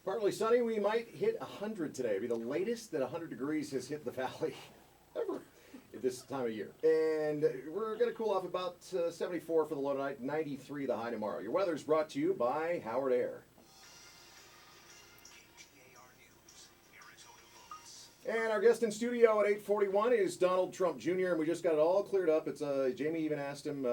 Partly sunny. We might hit 100 today. It'll be the latest that 100 degrees has hit the valley ever at this time of year. And we're going to cool off about 74 for the low tonight, 93 the high tomorrow. Your weather is brought to you by Howard Air. And our guest in studio at 8:41 is Donald Trump Jr., and we just got it all cleared up. It's Jamie even asked him,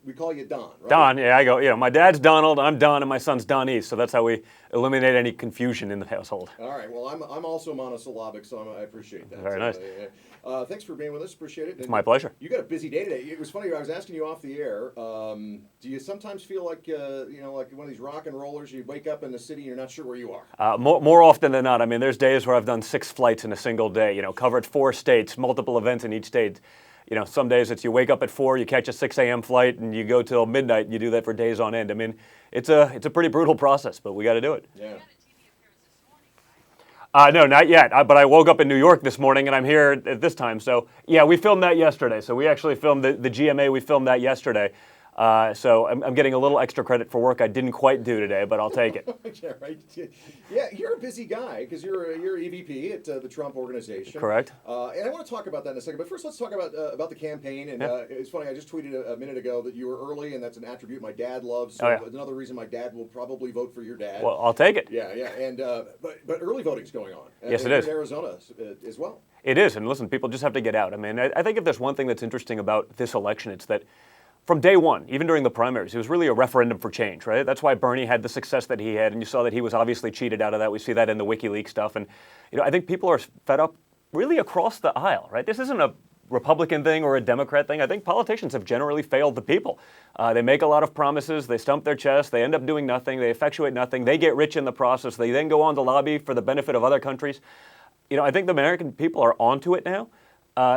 we call you Don, right? Don, yeah, I go, my dad's Donald, I'm Don, and my son's Donnie, so that's how we eliminate any confusion in the household. All right, well, I'm also monosyllabic, so I appreciate that. Very nice. Thanks for being with us, appreciate it. It's my pleasure. You got a busy day today. It was funny, I was asking you off the air, do you sometimes feel like, like one of these rock and rollers, you wake up in the city and you're not sure where you are? More often than not. I mean, there's days where I've done 6 flights in a single day, covered 4 states, multiple events in each state. Some days it's you wake up at 4, you catch a 6 a.m. flight, and you go till midnight, and you do that for days on end. I mean, it's a pretty brutal process, but we got to do it. Yeah. No, not yet. But I woke up in New York this morning, and I'm here at this time. So, yeah, we filmed that yesterday. So we actually filmed the GMA. We filmed that yesterday. So I'm getting a little extra credit for work I didn't quite do today, but I'll take it. Yeah, right. Yeah, you're a busy guy because you're EVP at the Trump organization. Correct. And I want to talk about that in a second. But first, let's talk about the campaign. And it's funny, I just tweeted a minute ago that you were early, and that's an attribute my dad loves. So it's another reason my dad will probably vote for your dad. Well, I'll take it. Yeah. And but early voting's going on. Yes, it is. In Arizona as well. It is. And listen, people just have to get out. I mean, I think if there's one thing that's interesting about this election, it's that from day one, even during the primaries, it was really a referendum for change, right? That's why Bernie had the success that he had, and you saw that he was obviously cheated out of that. We see that in the WikiLeaks stuff. And, I think people are fed up really across the aisle, right? This isn't a Republican thing or a Democrat thing. I think politicians have generally failed the people. They make a lot of promises, they stump their chest, they end up doing nothing, they effectuate nothing, they get rich in the process, they then go on to lobby for the benefit of other countries. I think the American people are onto it now.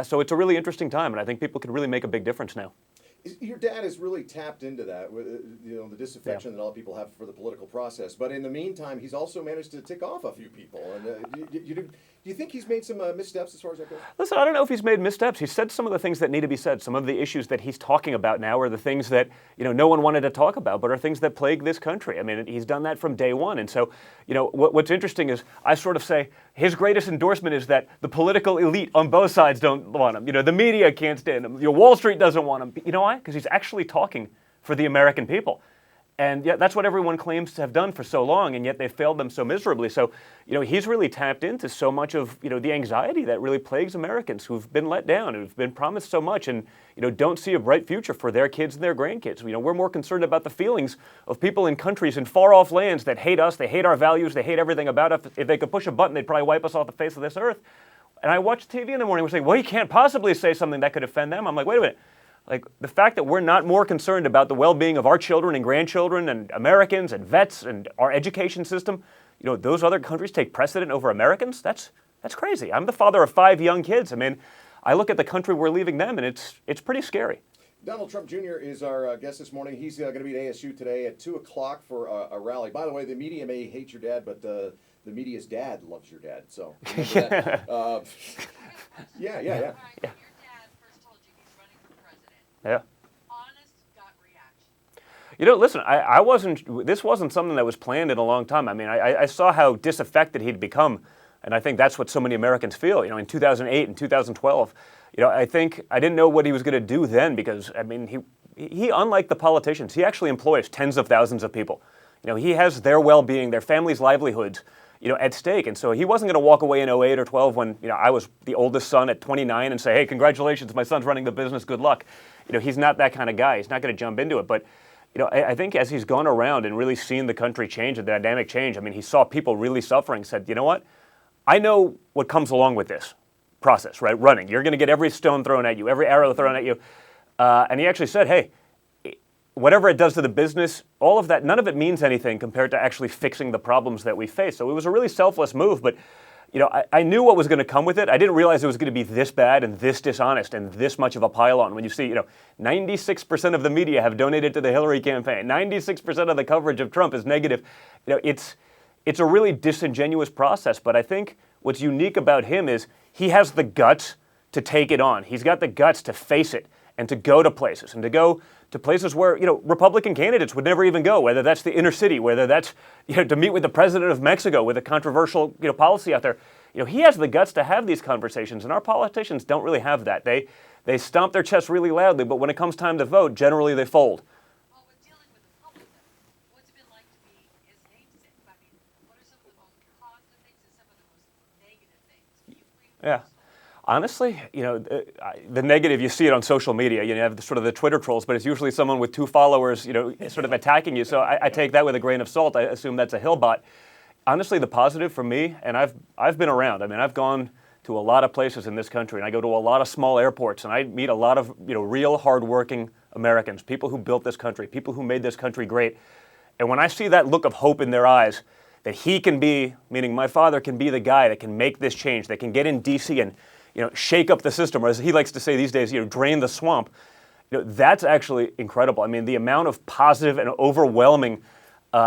So it's a really interesting time, and I think people could really make a big difference now. Your dad has really tapped into that, the disaffection that all people have for the political process. But in the meantime, he's also managed to tick off a few people. And do you think he's made some missteps as far as that goes? Listen, I don't know if he's made missteps. He's said some of the things that need to be said. Some of the issues that he's talking about now are the things that no one wanted to talk about, but are things that plague this country. I mean, he's done that from day one. And so, what's interesting is I sort of say his greatest endorsement is that the political elite on both sides don't want him. The media can't stand him. Wall Street doesn't want him. You know why? Because he's actually talking for the American people. And yet that's what everyone claims to have done for so long, and yet they failed them so miserably. So, he's really tapped into so much of, the anxiety that really plagues Americans who've been let down, who've been promised so much and, don't see a bright future for their kids and their grandkids. We're more concerned about the feelings of people in countries in far-off lands that hate us, they hate our values, they hate everything about us. If they could push a button, they'd probably wipe us off the face of this earth. And I watch TV in the morning, we're saying, well, you can't possibly say something that could offend them. I'm like, wait a minute. Like, the fact that we're not more concerned about the well-being of our children and grandchildren and Americans and vets and our education system, those other countries take precedent over Americans? That's crazy. I'm the father of 5 young kids. I mean, I look at the country we're leaving them, and it's pretty scary. Donald Trump Jr. is our guest this morning. He's going to be at ASU today at 2 o'clock for a rally. By the way, the media may hate your dad, but the media's dad loves your dad. So, yeah. Yeah. Honest gut reaction. Listen, this wasn't something that was planned in a long time. I mean, I saw how disaffected he'd become, and I think that's what so many Americans feel. In 2008 and 2012, I think I didn't know what he was going to do then because, I mean, he, unlike the politicians, he actually employs tens of thousands of people. He has their well-being, their family's livelihoods, at stake. And so he wasn't going to walk away in 08 or 12 when, I was the oldest son at 29 and say, hey, congratulations, my son's running the business, good luck. He's not that kind of guy. He's not going to jump into it. But, I think as he's gone around and really seen the country change, the dynamic change, I mean, he saw people really suffering, said, you know what? I know what comes along with this process, right? Running. You're going to get every stone thrown at you, every arrow thrown at you. And he actually said, hey, whatever it does to the business, all of that, none of it means anything compared to actually fixing the problems that we face. So it was a really selfless move, but I knew what was going to come with it. I didn't realize it was going to be this bad and this dishonest and this much of a pile-on. When you see, 96% of the media have donated to the Hillary campaign, 96% of the coverage of Trump is negative. It's a really disingenuous process, but I think what's unique about him is he has the guts to take it on. He's got the guts to face it and to go to places and to go to places where, Republican candidates would never even go, whether that's the inner city, whether that's, to meet with the president of Mexico with a controversial, policy out there. He has the guts to have these conversations, and our politicians don't really have that. They stomp their chests really loudly, but when it comes time to vote, generally they fold. Well, with dealing with the public, though, what's it been like to be his namesake? I mean, what are some of the most positive things and some of the most negative things? Can you bring Yeah. Honestly, the negative, you see it on social media. You have sort of the Twitter trolls, but it's usually someone with 2 followers, sort of attacking you. So I take that with a grain of salt. I assume that's a hill bot. Honestly, the positive for me, and I've been around. I mean, I've gone to a lot of places in this country, and I go to a lot of small airports, and I meet a lot of real hardworking Americans, people who built this country, people who made this country great. And when I see that look of hope in their eyes, that he can be, meaning my father can be the guy that can make this change, that can get in D.C. and shake up the system, or as he likes to say these days, drain the swamp. That's actually incredible. I mean, the amount of positive and overwhelming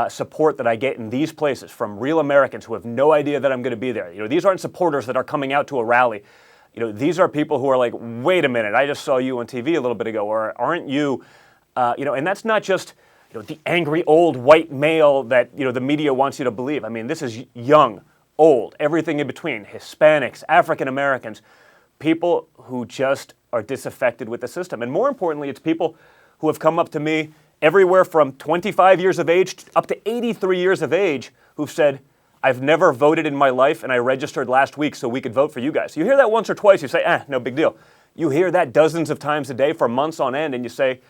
support that I get in these places from real Americans who have no idea that I'm going to be there. These aren't supporters that are coming out to a rally. These are people who are like, wait a minute, I just saw you on TV a little bit ago, or aren't you? And that's not just the angry old white male that the media wants you to believe. I mean, this is young, old, everything in between, Hispanics, African Americans, people who just are disaffected with the system. And more importantly, it's people who have come up to me everywhere from 25 years of age up to 83 years of age who've said, I've never voted in my life and I registered last week so we could vote for you guys. You hear that once or twice, you say, no big deal. You hear that dozens of times a day for months on end, and you say,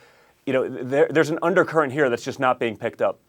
there's an undercurrent here that's just not being picked up.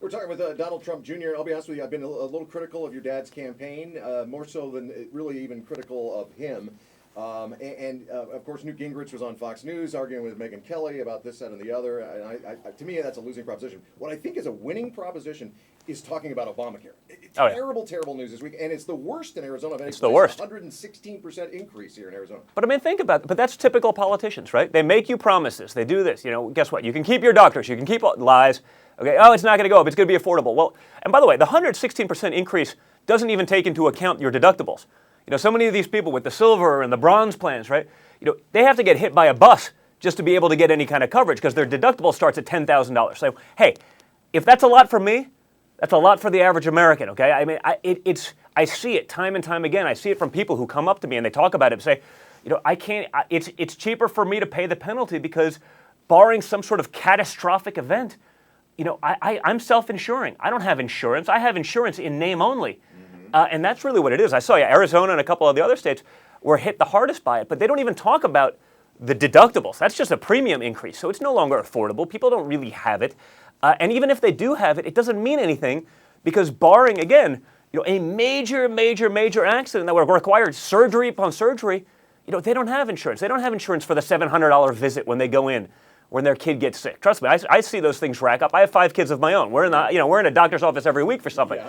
We're talking with Donald Trump Jr. I'll be honest with you, I've been a little critical of your dad's campaign, more so than really even critical of him. Of course, Newt Gingrich was on Fox News arguing with Megyn Kelly about this, that, and the other. And to me, that's a losing proposition. What I think is a winning proposition is talking about Obamacare. Terrible news this week, and it's the worst in Arizona. It's the worst. 116% increase here in Arizona. But I mean, think about it. But that's typical politicians, right? They make you promises. They do this. Guess what? You can keep your doctors. You can keep lies. Okay, it's not going to go up. It's going to be affordable. Well, and by the way, the 116% increase doesn't even take into account your deductibles. So many of these people with the silver and the bronze plans, right? They have to get hit by a bus just to be able to get any kind of coverage because their deductible starts at $10,000. So, hey, if that's a lot for me, that's a lot for the average American, okay? I mean, I see it time and time again. I see it from people who come up to me and they talk about it and say, I can't, it's cheaper for me to pay the penalty because barring some sort of catastrophic event, I'm self-insuring. I don't have insurance. I have insurance in name only. And that's really what it is. I saw Arizona and a couple of the other states were hit the hardest by it, but they don't even talk about the deductibles. That's just a premium increase, so it's no longer affordable. People don't really have it. And even if they do have it, it doesn't mean anything because barring, again, a major accident that would require surgery upon surgery, they don't have insurance. They don't have insurance for the $700 visit when they go in, when their kid gets sick. Trust me, I see those things rack up. I have 5 kids of my own. We're in a doctor's office every week for something.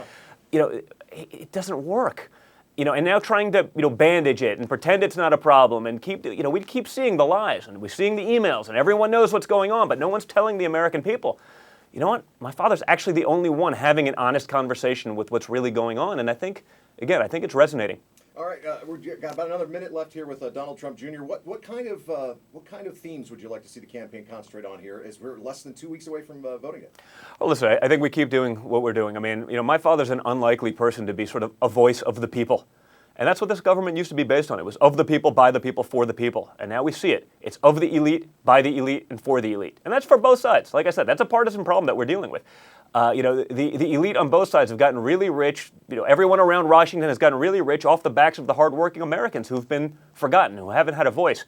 Yeah. It doesn't work. And now trying to, bandage it and pretend it's not a problem and keep, we keep seeing the lies and we're seeing the emails and everyone knows what's going on, but no one's telling the American people. You know what? My father's actually the only one having an honest conversation with what's really going on, and I think it's resonating. All right, we've got about another minute left here with Donald Trump Jr. What kind of themes would you like to see the campaign concentrate on here as we're less than 2 weeks away from voting it? Well, listen, I think we keep doing what we're doing. I mean, my father's an unlikely person to be sort of a voice of the people. And that's what this government used to be based on. It was of the people, by the people, for the people. And now we see it. It's of the elite, by the elite, and for the elite. And that's for both sides. Like I said, that's a partisan problem that we're dealing with. The elite on both sides have gotten really rich. Everyone around Washington has gotten really rich off the backs of the hardworking Americans who've been forgotten, who haven't had a voice.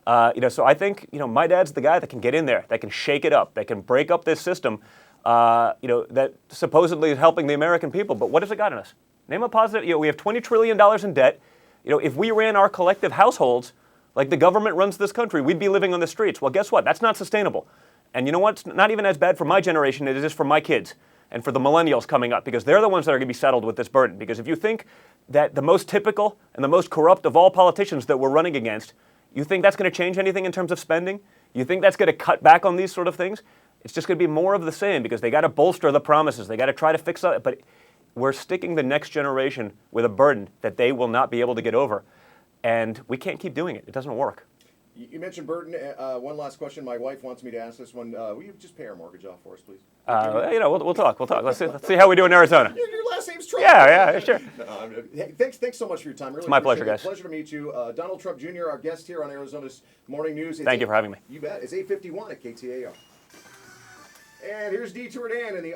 So I think, my dad's the guy that can get in there, that can shake it up, that can break up this system, that supposedly is helping the American people. But what has it gotten us? Name a positive. We have $20 trillion in debt. If we ran our collective households like the government runs this country, we'd be living on the streets. Well, guess what? That's not sustainable. And you know what? It's not even as bad for my generation as it is for my kids and for the millennials coming up, because they're the ones that are going to be saddled with this burden. Because if you think that the most typical and the most corrupt of all politicians that we're running against, you think that's going to change anything in terms of spending? You think that's going to cut back on these sort of things? It's just going to be more of the same because they got to bolster the promises. They got to try to fix it. But we're sticking the next generation with a burden that they will not be able to get over. And we can't keep doing it. It doesn't work. You mentioned Burton. One last question. My wife wants me to ask this one. Will you just pay our mortgage off for us, please? We'll talk. Let's see how we do in Arizona. Your last name's Trump. Yeah, sure. No, hey, thanks so much for your time. Really It's my appreciate pleasure, it. guys. Pleasure to meet you. Donald Trump Jr., our guest here on Arizona's Morning News. Thank you for having me. You bet. It's 8:51 at KTAR. And here's Detour Dan in the